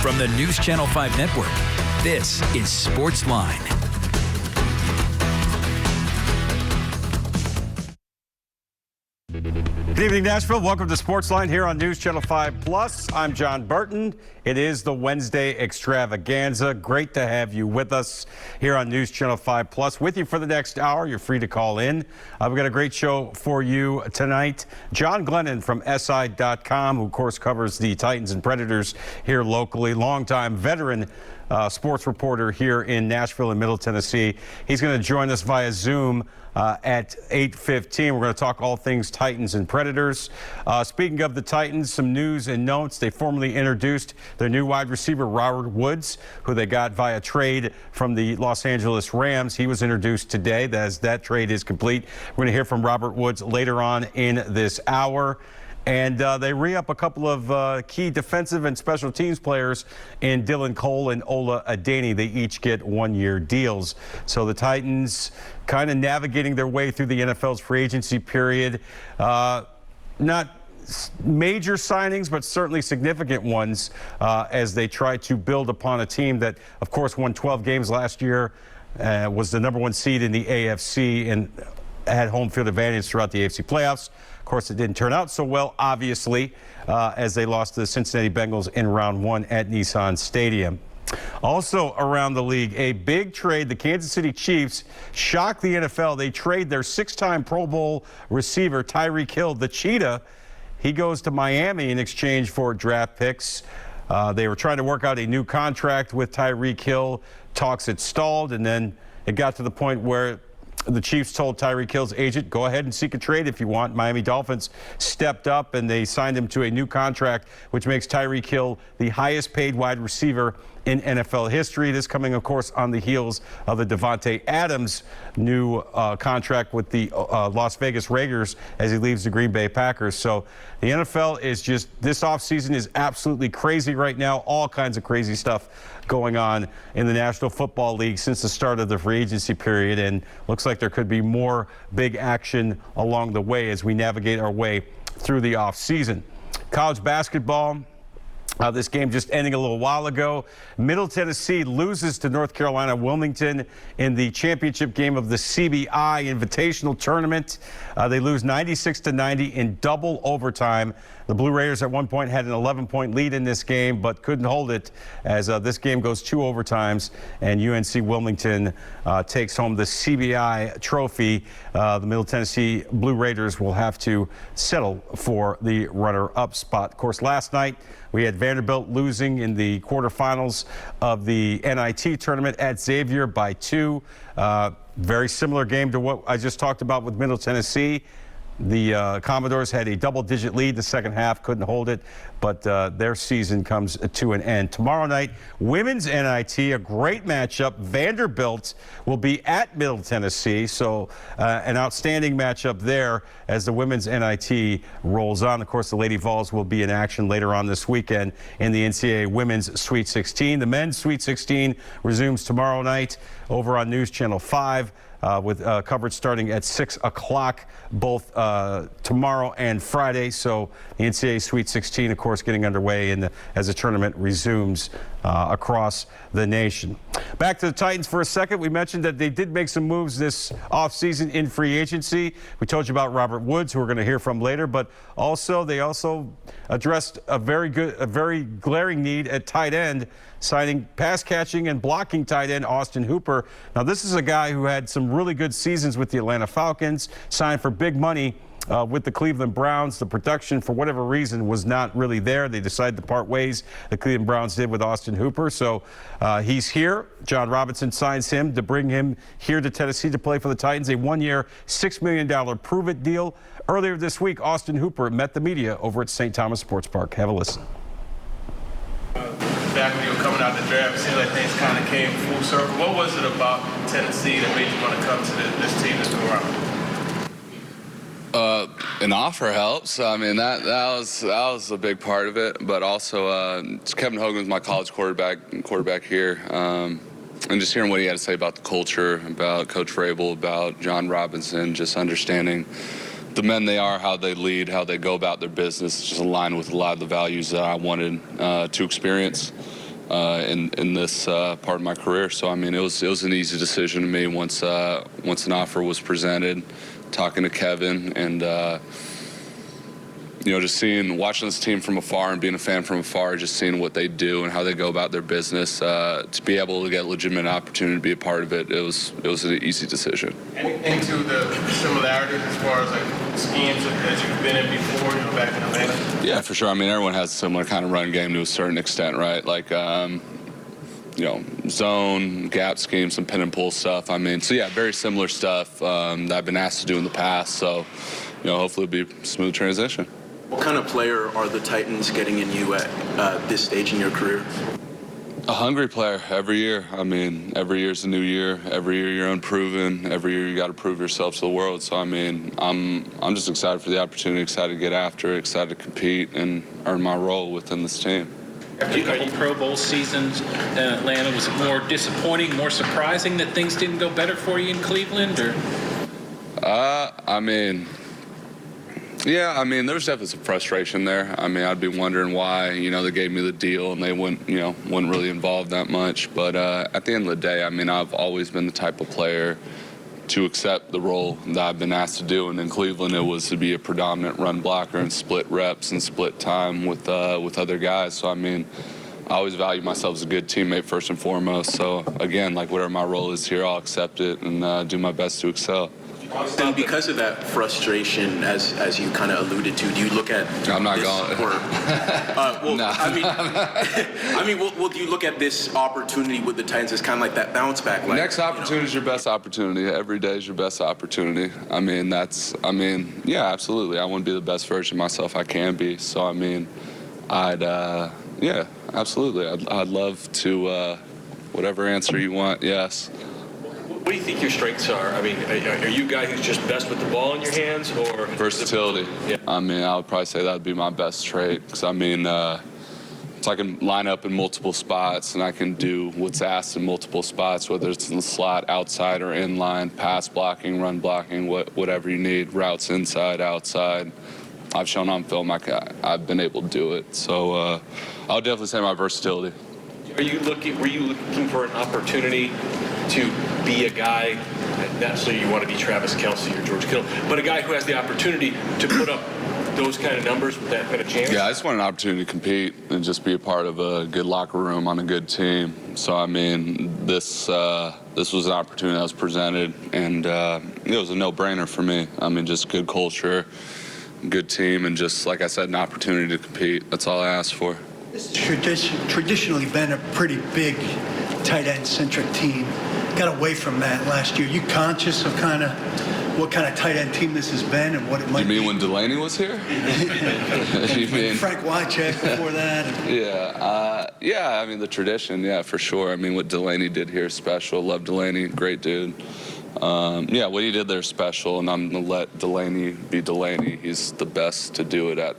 From the News Channel 5 Network, this is SportsLine. Good evening, Nashville. Welcome to SportsLine here on News Channel 5 Plus. I'm Jon Burton. It is the Wednesday extravaganza. Great to have you with us here on News Channel 5 Plus. With you for the next hour. You're free to call in. We've got a great show for you tonight. John Glennon from SI.com, who of course covers the Titans and Predators here locally, longtime veteran sports reporter here in Nashville and Middle Tennessee. He's going to join us via Zoom at 8:15. We're going to talk all things Titans and Predators. Speaking of the Titans, some news and notes. They formally introduced their new wide receiver, Robert Woods, who they got via trade from the Los Angeles Rams. He was introduced today as that trade is complete. We're going to hear from Robert Woods later on in this hour. And they re-up a couple of key defensive and special teams players in Dylan Cole and Ola Adeni. They each get one-year deals. So the Titans kind of navigating their way through the NFL's free agency period. Not major signings, but certainly significant ones as they try to build upon a team that, of course, won 12 games last year, was the #1 seed in the AFC, and had home field advantage throughout the AFC playoffs. Of course, it didn't turn out so well, obviously, as they lost to the Cincinnati Bengals in round 1 at Nissan Stadium. Also around the league, a big trade. The Kansas City Chiefs shocked the NFL. They trade their 6-time Pro Bowl receiver, Tyreek Hill, the Cheetah. He goes to Miami in exchange for draft picks. They were trying to work out a new contract with Tyreek Hill. Talks had stalled, and then it got to the point where the Chiefs told Tyreek Hill's agent, go ahead and seek a trade if you want. Miami Dolphins stepped up and they signed him to a new contract, which makes Tyreek Hill the highest paid wide receiver in NFL history. This coming, of course, on the heels of the Devontae Adams new contract with the Las Vegas Raiders as he leaves the Green Bay Packers. So the NFL is just, this offseason is absolutely crazy right now. All kinds of crazy stuff going on in the National Football League since the start of the free agency period, and looks like there could be more big action along the way as we navigate our way through the offseason. College basketball. This game just ending a little while ago. Middle Tennessee loses to North Carolina Wilmington in the championship game of the CBI Invitational Tournament. They lose 96-90 in double overtime. The Blue Raiders at one point had an 11-point lead in this game, but couldn't hold it as this game goes 2 overtimes, and UNC Wilmington takes home the CBI trophy. The Middle Tennessee Blue Raiders will have to settle for the runner-up spot. Of course, last night we had Vanderbilt losing in the quarterfinals of the NIT tournament at Xavier by 2. Very similar game to what I just talked about with Middle Tennessee. The Commodores had a double-digit lead the second half, couldn't hold it, but their season comes to an end. Tomorrow night, women's NIT, a great matchup. Vanderbilt will be at Middle Tennessee, so an outstanding matchup there as the women's NIT rolls on. Of course, the Lady Vols will be in action later on this weekend in the NCAA Women's Sweet 16. The men's Sweet 16 resumes tomorrow night over on News Channel 5. With coverage starting at 6 o'clock both tomorrow and Friday. So the NCAA Sweet 16, of course, getting underway as the tournament resumes across the nation. Back to the Titans for a second. We mentioned that they did make some moves this offseason in free agency. We told you about Robert Woods, who we're going to hear from later, but they also addressed a very glaring need at tight end, signing pass catching and blocking tight end Austin Hooper. Now, this is a guy who had some really good seasons with the Atlanta Falcons, signed for big money with the Cleveland Browns. The production, for whatever reason, was not really there. They decided to part ways. The Cleveland Browns did with Austin Hooper. So he's here. John Robinson signs him to bring him here to Tennessee to play for the Titans. A 1-year, $6 million prove-it deal. Earlier this week, Austin Hooper met the media over at St. Thomas Sports Park. Have a listen. Back when you were coming out the draft, it seemed like things kind of came full circle. What was it about Tennessee that made you want to come to this team this go around? An offer helps. I mean, that was a big part of it. But also, Kevin Hogan was my college quarterback here, and just hearing what he had to say about the culture, about Coach Vrabel, about John Robinson, just understanding the men they are, how they lead, how they go about their business, just aligned with a lot of the values that I wanted to experience. in this part of my career. So I mean, it was an easy decision to me once an offer was presented. Talking to Kevin and just watching this team from afar and being a fan from afar, just seeing what they do and how they go about their business, to be able to get a legitimate opportunity to be a part of it, it was an easy decision. Into the similarities as far as like schemes that you've been in before, back in Atlanta? Yeah, for sure. I mean, everyone has a similar kind of run game to a certain extent, right? Like, zone, gap scheme, some pin and pull stuff. I mean, so yeah, very similar stuff that I've been asked to do in the past. So, hopefully it'll be a smooth transition. What kind of player are the Titans getting in you at this stage in your career? A hungry player every year. I mean, every year's a new year. Every year you're unproven. Every year you got to prove yourself to the world. So I mean, I'm just excited for the opportunity, excited to get after it, excited to compete and earn my role within this team. After a couple Pro Bowl seasons in Atlanta, was it more disappointing, more surprising that things didn't go better for you in Cleveland, or? Yeah, I mean, there was definitely some frustration there. I mean, I'd be wondering why, they gave me the deal and they wouldn't really involve that much. But at the end of the day, I mean, I've always been the type of player to accept the role that I've been asked to do. And in Cleveland, it was to be a predominant run blocker and split reps and split time with other guys. So, I mean, I always value myself as a good teammate first and foremost. So, again, like whatever my role is here, I'll accept it and do my best to excel. And because of that frustration, as you kind of alluded to, do you look at I'm not going. No. I mean, do you look at this opportunity with the Titans as kind of like that bounce back? Like, next opportunity is your best opportunity. Every day is your best opportunity. I mean, yeah, absolutely. I want to be the best version of myself I can be. So, I mean, yeah, absolutely. I'd love to, whatever answer you want, yes. What do you think your strengths are? I mean, are you a guy who's just best with the ball in your hands, or versatility? Yeah. I mean, I would probably say that would be my best trait. Because I mean, so I can line up in multiple spots, and I can do what's asked in multiple spots, whether it's in the slot, outside, or inline, pass blocking, run blocking, whatever you need, routes inside, outside. I've shown on film I've been able to do it. So I would definitely say my versatility. Were you looking for an opportunity to be a guy, not necessarily you want to be Travis Kelce or George Kittle, but a guy who has the opportunity to put up those kind of numbers with that kind of chance? Yeah, I just want an opportunity to compete and just be a part of a good locker room on a good team. So, I mean, this was an opportunity that was presented, and it was a no-brainer for me. I mean, just good culture, good team, and just, like I said, an opportunity to compete. That's all I asked for. It's traditionally been a pretty big tight end-centric team. Got away from that last year. You conscious of what kind of tight end team this has been and what it might be? You mean when Delaney was here? You mean Frank Wycheck before that? Yeah, I mean, the tradition, yeah, for sure. I mean, what Delaney did here is special. Love Delaney, great dude. Yeah, what he did there is special, and I'm going to let Delaney be Delaney. He's the best to do it at,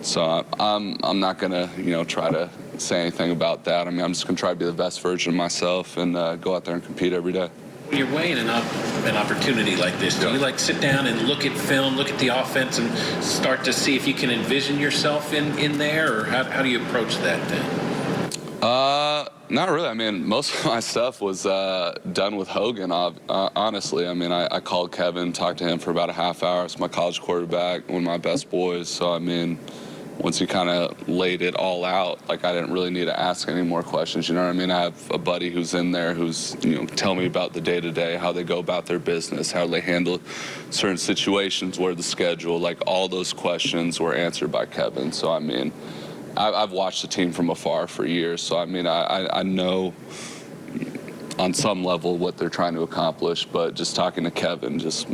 So I'm not going to, try to say anything about that. I mean, I'm just going to try to be the best version of myself and go out there and compete every day. When you're weighing an opportunity like this, do you sit down and look at film, look at the offense, and start to see if you can envision yourself in there, or how do you approach that then? Not really. I mean, most of my stuff was done with Hogan, honestly. I mean, I called Kevin, talked to him for about a half hour. It's my college quarterback, one of my best boys. So, I mean, once he kind of laid it all out, I didn't really need to ask any more questions. You know what I mean? I have a buddy who's in there who's, tell me about the day-to-day, how they go about their business, how they handle certain situations, where the schedule, all those questions were answered by Kevin. So, I mean, I've watched the team from afar for years. So, I mean, I know on some level what they're trying to accomplish, but just talking to Kevin just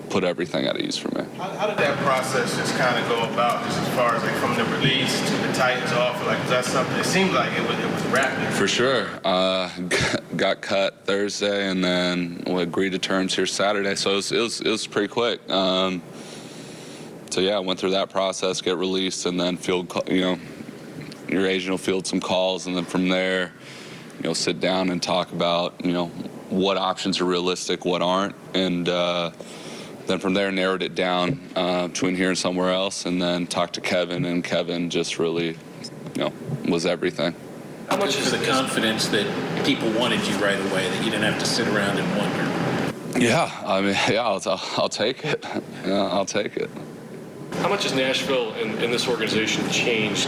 put everything at ease for me. How did that process just kind of go about, just as far as from the release to the Titans offer? Was that something? It seemed like it was rapid. For sure. Got cut Thursday, and then we agreed to terms here Saturday. So it was pretty quick. So yeah, I went through that process, get released, and then your agent will field some calls, and then from there, sit down and talk about what options are realistic, what aren't, and then from there narrowed it down between here and somewhere else, and then talked to Kevin, and Kevin just really was everything. How much is the confidence that people wanted you right away, that you didn't have to sit around and wonder? Yeah, I mean, yeah, I'll take it. Yeah, I'll take it. How much has Nashville and this organization changed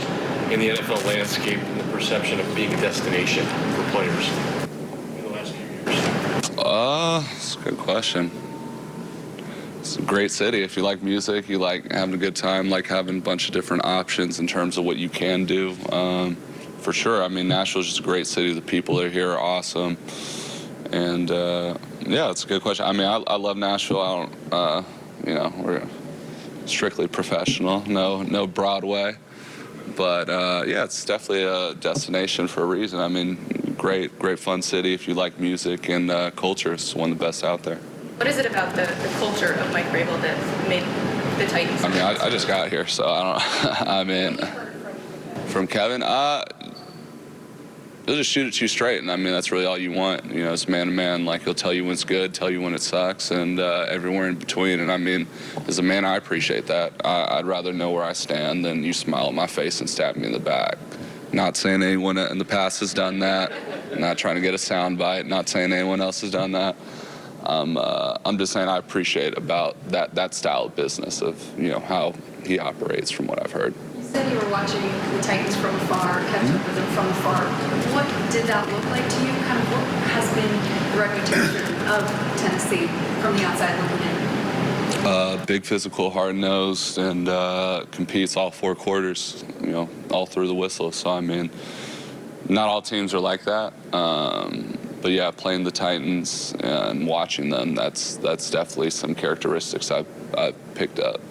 in the NFL landscape and the perception of being a destination for players in the last few years? It's a good question. It's a great city. If you like music, you like having a good time, like having a bunch of different options in terms of what you can do. For sure. I mean, Nashville's just a great city. The people that are here are awesome. And, yeah, it's a good question. I mean, I love Nashville. I don't, you know, we're strictly professional. No Broadway. But, yeah, it's definitely a destination for a reason. I mean, great fun city if you like music and culture. It's one of the best out there. What is it about the culture of Mike Vrabel that made the Titans? I mean, I just got here, so I don't. I mean, from Kevin, he'll just shoot it you straight, and I mean that's really all you want. You know, it's man to man. Like he'll tell you when it's good, tell you when it sucks, and everywhere in between. And I mean, as a man, I appreciate that. I'd rather know where I stand than you smile at my face and stab me in the back. Not saying anyone in the past has done that. Not trying to get a sound bite. Not saying anyone else has done that. I'm just saying I appreciate about that style of business of, you know, how he operates from what I've heard. You said you were watching the Titans from afar, kept up with them from afar. What did that look like to you? Kind of what has been the reputation of Tennessee from the outside looking in? Big physical, hard-nosed, and competes all 4 quarters, you know, all through the whistle. So, I mean, not all teams are like that. But yeah, playing the Titans and watching them, that's definitely some characteristics I've picked up.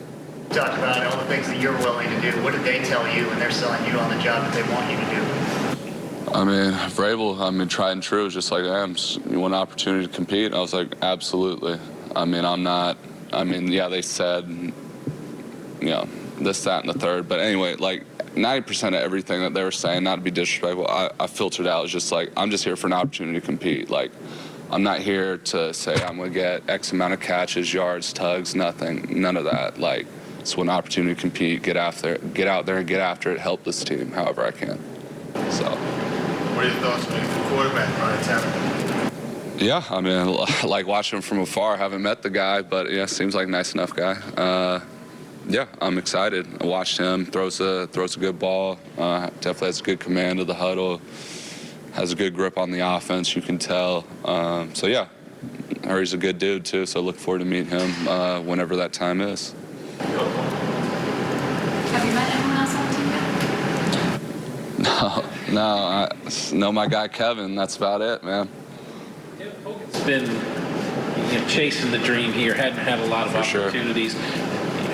Talk about all the things that you're willing to do. What did they tell you when they're selling you on the job that they want you to do? I mean, Vrabel, I mean, tried and true, was just like, you want an opportunity to compete? I was like, absolutely. I mean, yeah, they said, you know, this, that, and the third. But anyway, like, 90% of everything that they were saying, not to be disrespectful, I filtered out. It's just like, I'm just here for an opportunity to compete. Like, I'm not here to say I'm going to get X amount of catches, yards, tugs, nothing. None of that. Like, it's an opportunity to compete, get out there and get after it, help this team however I can. So. What are your thoughts on the quarterback, Ryan Tannehill? Yeah, I mean, like watching him from afar. Haven't met the guy, but yeah, seems like a nice enough guy. Yeah, I'm excited. I watched him, throws a good ball, definitely has a good command of the huddle, has a good grip on the offense, you can tell. So yeah, I heard he's a good dude too, so I look forward to meeting him whenever that time is. Have you met anyone else on the team yet? No, I know my guy Kevin, that's about it, man. Hogan's been chasing the dream here, hadn't had a lot of opportunities. Sure.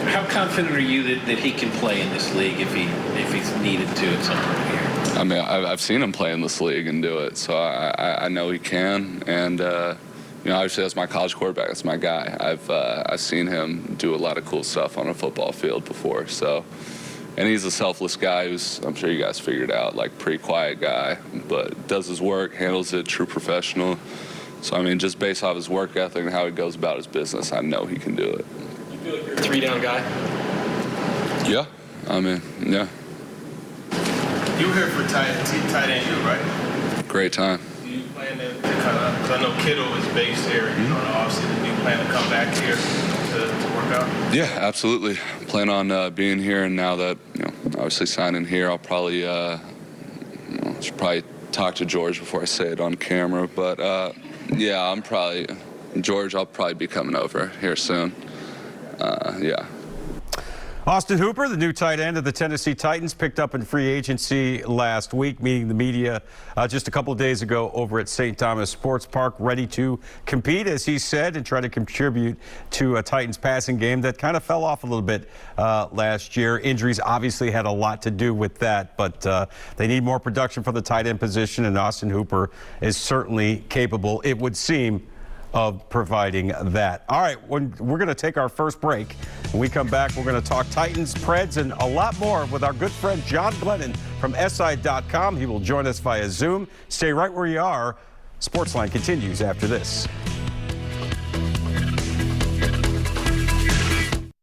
How confident are you that he can play in this league if he's needed to at some point here? I mean, I've seen him play in this league and do it, so I know he can. And you know, obviously that's my college quarterback. That's my guy. I've seen him do a lot of cool stuff on a football field before. So, and he's a selfless guy who's, I'm sure you guys figured out, like pretty quiet guy, but does his work, handles it, true professional. So I mean, just based off his work ethic and how he goes about his business, I know he can do it. You're a 3-down guy? Yeah, I mean, yeah. You were here for tight end, you, right? Great time. Do you plan to kind of, because I know Kittle is based here, you know, in the offseason. Do you plan to come back here to work out? Yeah, absolutely. Plan on being here, and now that, you know, obviously signing here, I'll probably, should probably talk to George before I say it on camera, but yeah, George, I'll probably be coming over here soon. Yeah. Austin Hooper, the new tight end of the Tennessee Titans, picked up in free agency last week, meeting the media just a couple of days ago over at St. Thomas Sports Park, ready to compete, as he said, and try to contribute to a Titans passing game that kind of fell off a little bit last year. Injuries obviously had a lot to do with that, but they need more production for the tight end position, and Austin Hooper is certainly capable, it would seem, of providing that. All right, we're going to take our first break. When we come back, we're going to talk Titans, Preds, and a lot more with our good friend John Glennon from SI.com. He will join us via Zoom. Stay right where you are. SportsLine continues after this.